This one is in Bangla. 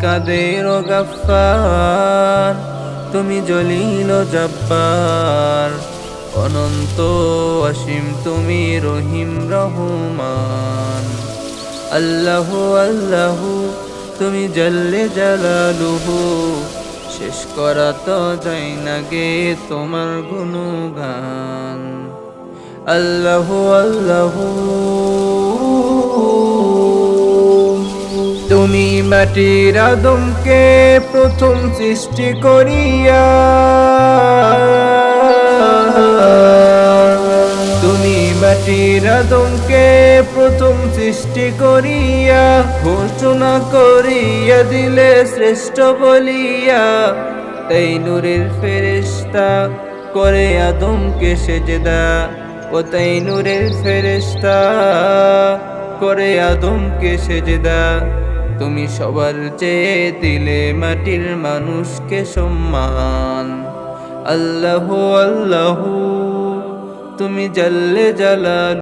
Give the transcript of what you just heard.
কাদের ও গাফফার, তুমি জলিল ও জব্বার, অনন্ত অসীম তুমি রহিম রহমান। আল্লাহু আল্লাহু তুমি জাল্লে জালালুহু, শেষ করা তো যায় না গে তোমার গুণগান। আল্লাহু আল্লাহু তুমি মাটির আদমকে প্রথম সৃষ্টি করিয়া, তুমি মাটির আদমকে প্রথম সৃষ্টি করিয়া ঘোষণা করিয়া দিলে শ্রেষ্ঠ বলিয়া। তাই নূরের ফেরেশতা করে আদমকে সেজদা, ও তাই নূরের ফেরেশতা করে আদমকে সেজদা। তুমি সবার চেয়ে দিলে মাটির মানুষকে সম্মান। আল্লাহু আল্লাহু তুমি জাল্লে জালাল।